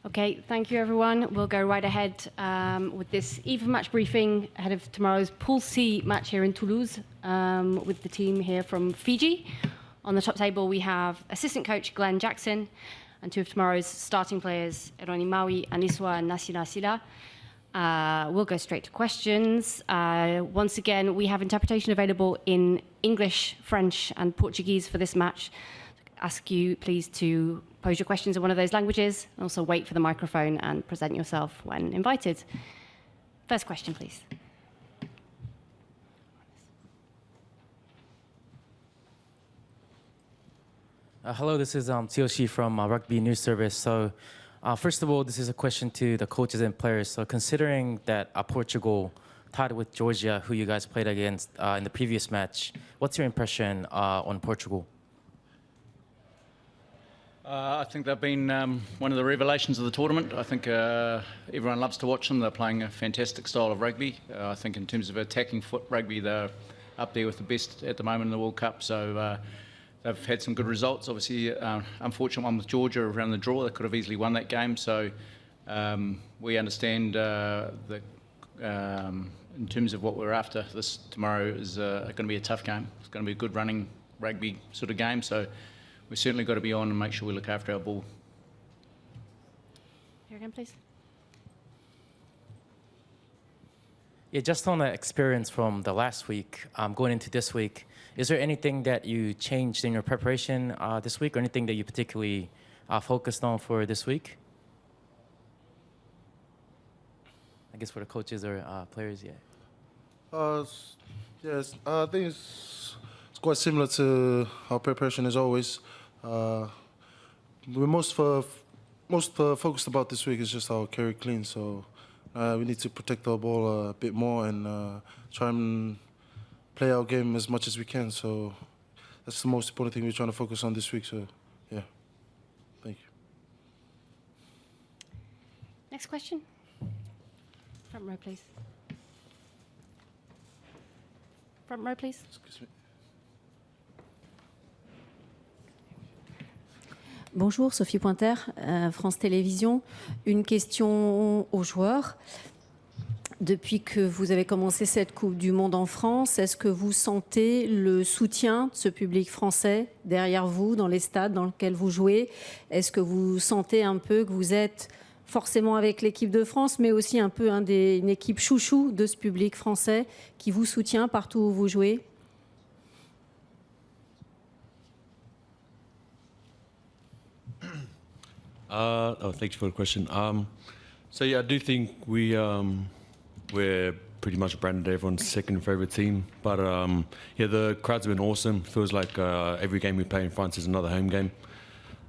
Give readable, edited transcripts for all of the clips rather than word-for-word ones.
Okay, thank you everyone. We'll go right ahead with this even match briefing ahead of tomorrow's Pool C match here in Toulouse with the team here from Fiji. On the top table we have assistant coach Glenn Jackson and two of tomorrow's starting players, Eroni Maui, Aniswa and Nasila Sila. We'll go straight to questions. Once again, we have interpretation available in English, French and Portuguese for this match. Ask you please to pose your questions in one of those languages and also wait for the microphone and present yourself when invited. First question, please. Hello, this is Tioshi from Rugby News Service. So first of all, this is a question to the coaches and players. So considering that Portugal tied with Georgia, who you guys played against in the previous match, what's your impression on Portugal? I think they've been one of the revelations of the tournament. I think everyone loves to watch them. They're playing a fantastic style of rugby. I think in terms of attacking foot rugby, they're up there with the best at the moment in the World Cup. So they've had some good results. Obviously, unfortunate one with Georgia around the draw. They could have easily won that game. So we understand that in terms of what we're after, this tomorrow is going to be a tough game. It's going to be a good running rugby sort of game. So we've certainly got to be on and make sure we look after our ball. Here again, please. Yeah, just on the experience from the last week, going into this week, is there anything that you changed in your preparation this week or anything that you particularly focused on for this week? I guess for the coaches or players, yeah. Yes, I think it's quite similar to our preparation as always. We're most focused about this week is just our carry clean, so we need to protect our ball a bit more and try and play our game as much as we can. So that's the most important thing we're trying to focus on this week. So yeah, thank you. Next question. Front row, please. Front row, please. Excuse me. Bonjour, Sophie Pointer, France Télévisions. Une question aux joueurs. Depuis que vous avez commencé cette Coupe du Monde en France, est-ce que vous sentez le soutien de ce public français derrière vous, dans les stades dans lesquels vous jouez? Est-ce que vous sentez un peu que vous êtes forcément avec l'équipe de France, mais aussi un peu une équipe chouchou de ce public français qui vous soutient partout où vous jouez? Thank you for the question. So yeah, I do think we're pretty much branded everyone's second favorite team. But yeah, the crowds have been awesome. Feels like every game we play in France is another home game.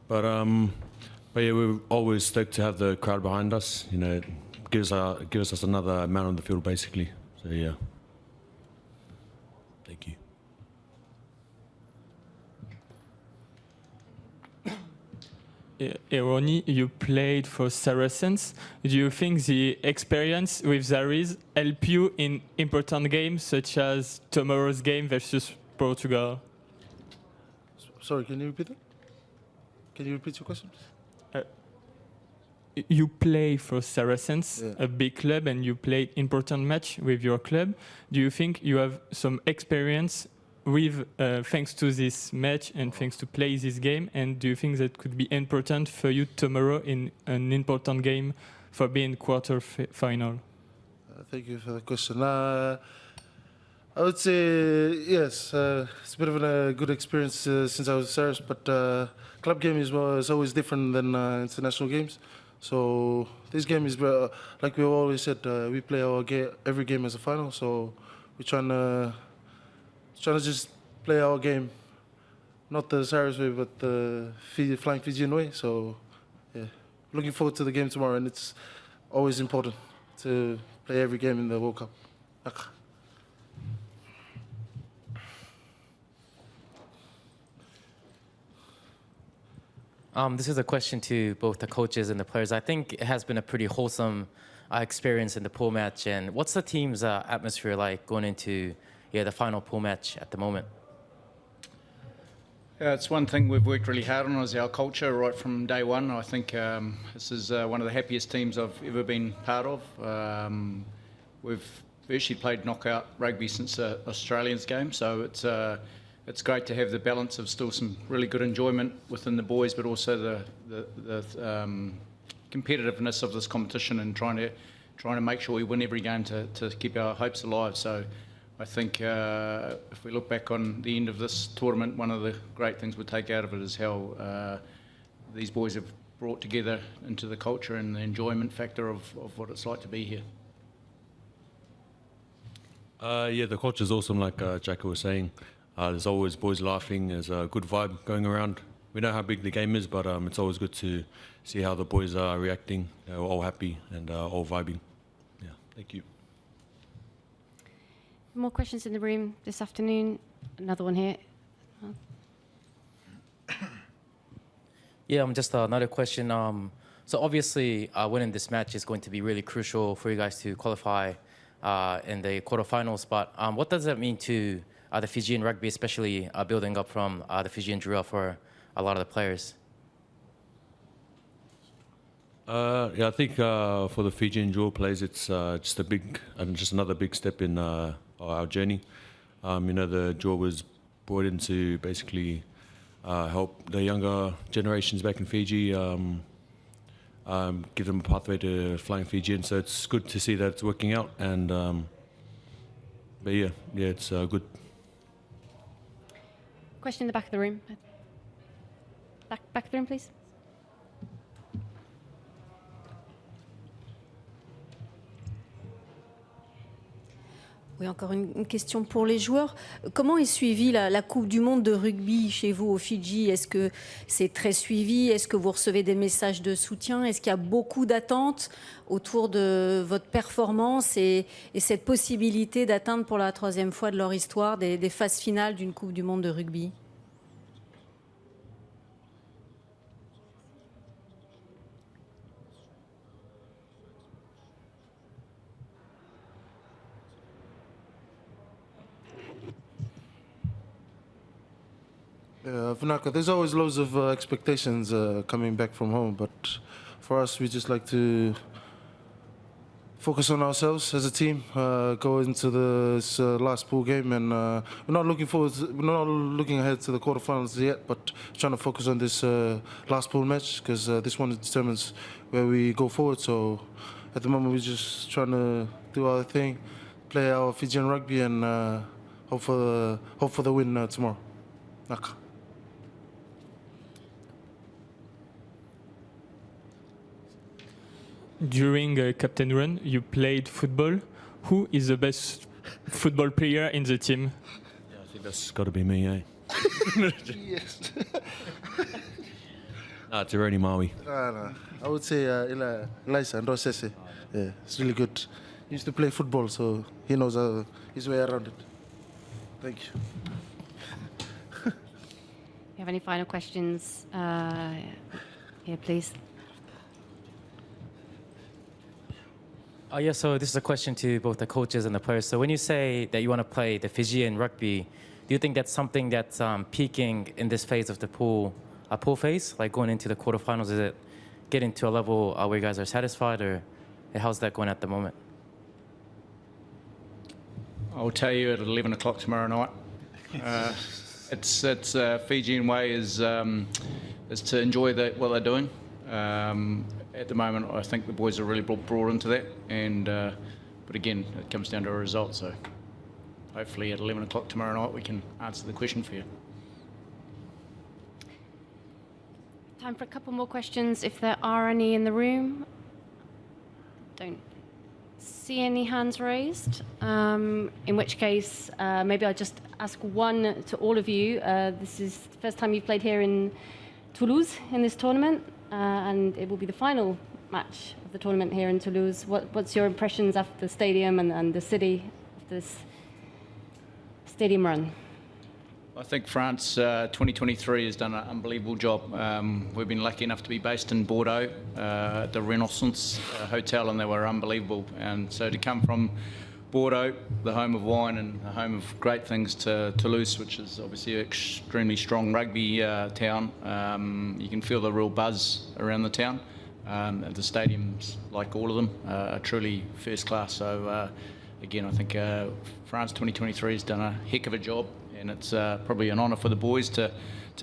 But yeah, we're always stoked to have the crowd behind us. You know, it gives us another man on the field basically. So yeah, thank you. Eroni, you played for Saracens. Do you think the experience with Zaris help you in important games such as tomorrow's game versus Portugal? Sorry, can you repeat that? Can you repeat your question? You play for Saracens, yeah, a big club, and you played important match with your club. Do you think you have some experience with thanks to this match and thanks to play this game, and do you think that could be important for you tomorrow in an important game for being quarter-final? Thank you for the question. I would say yes, it's a bit of a good experience since I was Saracens, but club game is always different than international games. So this game is, like we always said, we play our every game as a final, so we're trying to just play our game, not the Saracens way, but the Flying Fijian way. So, yeah, looking forward to the game tomorrow, and it's always important to play every game in the World Cup. This is a question to both the coaches and the players. I think it has been a pretty wholesome experience in the pool match. And what's the team's atmosphere like going into the final pool match at the moment? It's one thing we've worked really hard on is our culture right from day one. I think this is one of the happiest teams I've ever been part of. We've virtually played knockout rugby since the Australians game, so it's great to have the balance of still some really good enjoyment within the boys, but also the competitiveness of this competition and trying to make sure we win every game to keep our hopes alive. So I think if we look back on the end of this tournament, one of the great things we take out of it is how these boys have brought together into the culture and the enjoyment factor of what it's like to be here. Yeah, the culture is awesome, like Jacko was saying. There's always boys laughing, there's a good vibe going around. We know how big the game is, but it's always good to see how the boys are reacting. We're all happy and all vibing. Yeah, thank you. More questions in the room this afternoon? Another one here. Yeah, just another question. So obviously, winning this match is going to be really crucial for you guys to qualify in the quarterfinals. But what does that mean to the Fijian rugby, especially building up from the Fijian drill for a lot of the players? Yeah, I think for the Fijian drill players, it's just another big step in our journey. The drill was brought in to basically help the younger generations back in Fiji, give them a pathway to flying Fijian. So it's good to see that it's working out. And but yeah, it's good. Question in the back of the room. Back of the room, please. Oui, encore une question pour les joueurs. Comment est suivie la Coupe du Monde de rugby chez vous au Fidji? Est-ce que c'est très suivi? Est-ce que vous recevez des messages de soutien? Est-ce qu'il y a beaucoup d'attentes autour de votre performance et cette possibilité d'atteindre pour la 3e fois de leur histoire des phases finales d'une Coupe du Monde de rugby? Vinaka, there's always loads of expectations coming back from home, but for us, we just like to focus on ourselves as a team, go into this last pool game, and we're not looking ahead to the quarterfinals yet, but trying to focus on this last pool match because this one determines where we go forward. So at the moment, we're just trying to do our thing, play our Fijian rugby, and hope for the win tomorrow. Naka. During a captain run, you played football. Who is the best football player in the team? Yeah, I think that's got to be me, eh? Yes. It's Ironi Maui. No. I would say Elisa Ndosese. Yeah, it's really good. He used to play football, so he knows his way around it. Thank you. You have any final questions? Here, please. Yeah, so this is a question to both the coaches and the players. So when you say that you want to play the Fijian rugby, do you think that's something that's peaking in this phase of the pool phase, like going into the quarterfinals? Is it getting to a level where you guys are satisfied, or how's that going at the moment? I'll tell you at 11 o'clock tomorrow night. It's Fijian way is to enjoy what they're doing. At the moment, I think the boys are really brought into that, but again, it comes down to a result. So hopefully at 11 o'clock tomorrow night we can answer the question for you. Time for a couple more questions, if there are any in the room. Don't see any hands raised. In which case, maybe I'll just ask one to all of you. This is the first time you've played here in Toulouse in this tournament, and it will be the final match of the tournament here in Toulouse. What's your impressions after the stadium and the city of this stadium run? I think France 2023 has done an unbelievable job. We've been lucky enough to be based in Bordeaux, the Renaissance Hotel, and they were unbelievable. And so to come from Bordeaux, the home of wine and the home of great things, to Toulouse, which is obviously an extremely strong rugby town. You can feel the real buzz around the town. The stadiums, like all of them, are truly first class. So again, I think France 2023 has done a heck of a job, and it's probably an honour for the boys to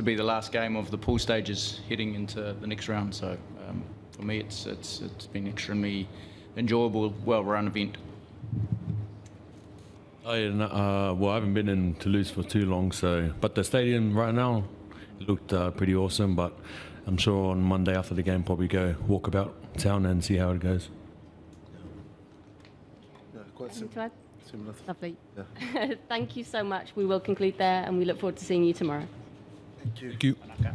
be the last game of the pool stages heading into the next round. So for me, it's been extremely enjoyable, well-run event. Well, I haven't been in Toulouse for too long, but the stadium right now looked pretty awesome. But I'm sure on Monday after the game, probably go walk about town and see how it goes. Yeah, quite Anything to add? similar. Lovely. Yeah. Thank you so much. We will conclude there, and we look forward to seeing you tomorrow. Thank you. Thank you. Okay.